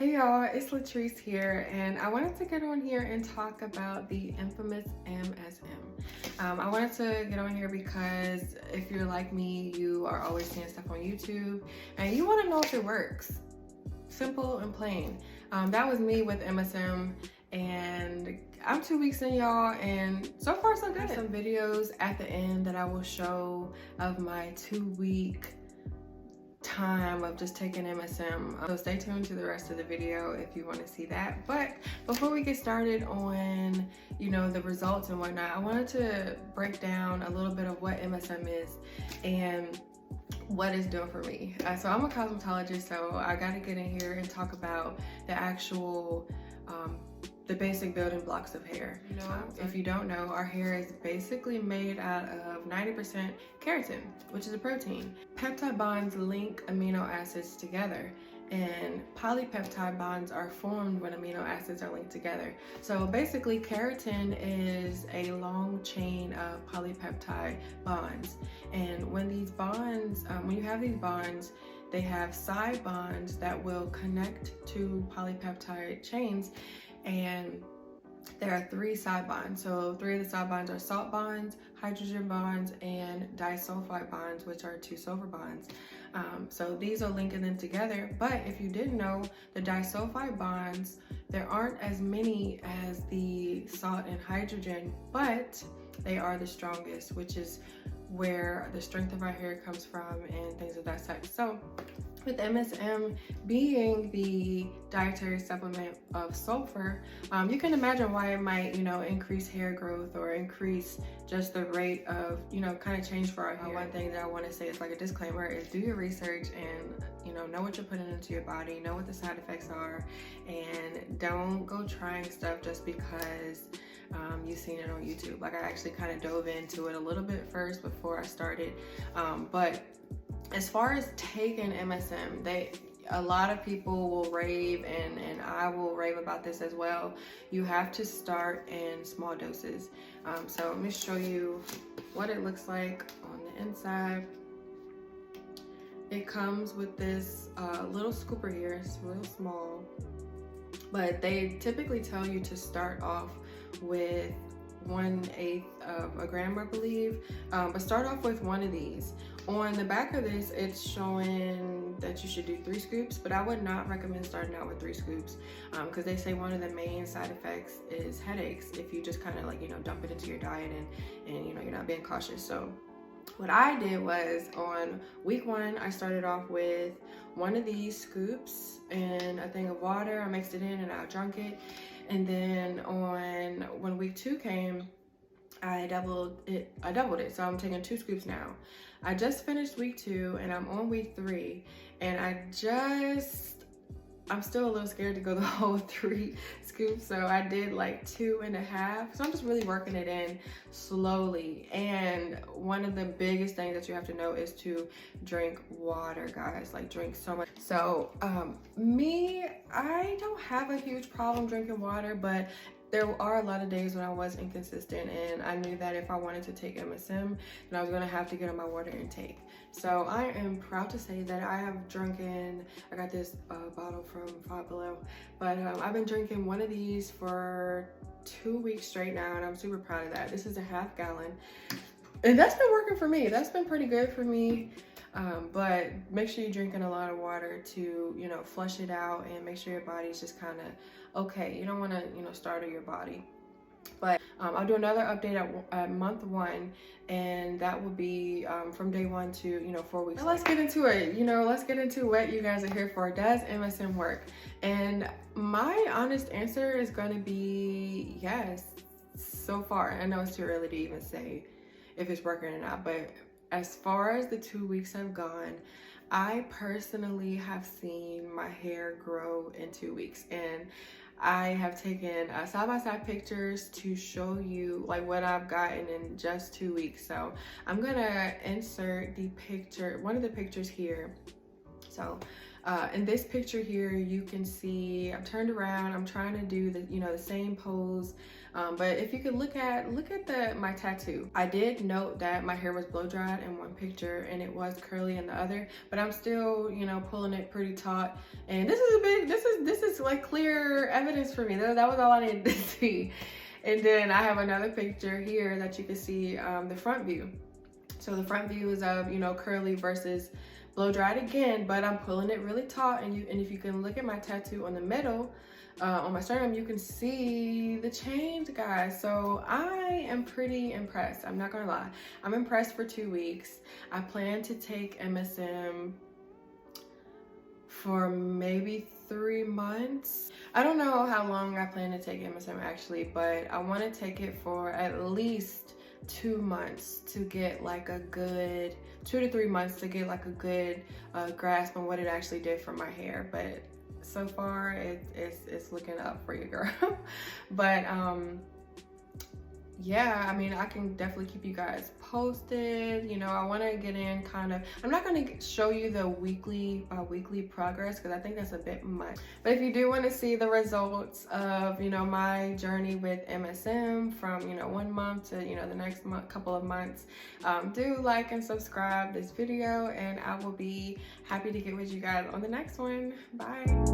Hey y'all, it's Latrice here, and I wanted to get on here and talk about the infamous MSM. I wanted to get on here because if you're like me, you are always seeing stuff on YouTube and you want to know if it works. Simple and plain. That was me with MSM, and I'm 2 weeks in, y'all, and so far so good. Some videos at the end that I will show of my 2-week time of just taking MSM, so stay tuned to the rest of the video if you want to see that. But before we get started on the results and whatnot, I wanted to break down a little bit of what MSM is and what it's doing for me. So I'm a cosmetologist, so I got to get in here and talk about the actual the basic building blocks of hair. If you don't know, our hair is basically made out of 90% keratin, which is a protein. Peptide bonds link amino acids together, and polypeptide bonds are formed when amino acids are linked together. So basically, keratin is a long chain of polypeptide bonds, and when these bonds, when you have these bonds, they have side bonds that will connect to polypeptide chains, and there are 3 side bonds. So 3 of the side bonds are salt bonds, hydrogen bonds, and disulfide bonds, which are 2 sulfur bonds. So these are linking them together. But if you didn't know, the disulfide bonds, there aren't as many as the salt and hydrogen, but they are the strongest, which is where the strength of our hair comes from and things of that such. So with MSM being the dietary supplement of sulfur, you can imagine why it might, increase hair growth or increase just the rate of, kind of change for our hair. One thing that I want to say is like a disclaimer is do your research and, know what you're putting into your body, know what the side effects are, and don't go trying stuff just because you've seen it on YouTube. Like I actually kind of dove into it a little bit first before I started, but as far as taking MSM, a lot of people will rave, and I will rave about this as well. You have to start in small doses. So let me show you what it looks like on the inside. It comes with this little scooper here. It's real small, but they typically tell you to start off with 1/8 of a gram, I believe, but start off with one of these. On the back of this, it's showing that you should do 3 scoops, but I would not recommend starting out with 3 scoops because they say one of the main side effects is headaches if you just kind of dump it into your diet and you're not being cautious. So what I did was on week 1, I started off with one of these scoops and a thing of water. I mixed it in and I drank it. And then when week 2 came, I doubled it. So I'm taking 2 scoops now. I just finished week 2 and I'm on week 3, and I'm still a little scared to go the whole 3 scoops. So I did like 2.5. So I'm just really working it in slowly. And one of the biggest things that you have to know is to drink water, guys. Like drink so much. So I don't have a huge problem drinking water, but there are a lot of days when I was inconsistent, and I knew that if I wanted to take MSM, then I was gonna have to get on my water intake. So I am proud to say that I have drinking, I got this bottle from Five Below, but I've been drinking one of these for 2 weeks straight now, and I'm super proud of that. This is a 1/2 gallon, and that's been working for me. That's been pretty good for me. But make sure you're drinking a lot of water to, flush it out and make sure your body's just kind of okay. You don't want to, startle your body. But I'll do another update at month 1, and that will be from day 1 to 4 weeks. Now let's get into it. Let's get into what you guys are here for. Does MSM work? And my honest answer is going to be yes. So far, I know it's too early to even say if it's working or not, but as far as the 2 weeks have gone, I personally have seen my hair grow in 2 weeks, and I have taken side-by-side pictures to show you like what I've gotten in just 2 weeks. So I'm gonna insert the picture, one of the pictures here. So in this picture here, you can see I'm turned around. I'm trying to do the same pose, but if you could look at my tattoo. I did note that my hair was blow dried in one picture and it was curly in the other, but I'm still pulling it pretty taut. And this is like clear evidence for me. That was all I needed to see. And then I have another picture here that you can see the front view. So the front view is of, you know, curly versus blow dried again, but I'm pulling it really taut. And if you can look at my tattoo on the middle, on my sternum, you can see the change, guys. So I am pretty impressed. I'm not gonna lie. I'm impressed for 2 weeks. I plan to take MSM for maybe 3 months. I don't know how long I plan to take MSM actually, but I want to take it for at least 2 months to get like a good 2 to 3 months to get like a good grasp on what it actually did for my hair. But so far it's looking up for you, girl. But yeah, I mean, I can definitely keep you guys posted. You know, I want to get in kind of, I'm not going to show you the weekly progress because I think that's a bit much. But if you do want to see the results of, you know, my journey with MSM from, you know, 1 month to, you know, the next couple of months, do like and subscribe this video, and I will be happy to get with you guys on the next one. Bye.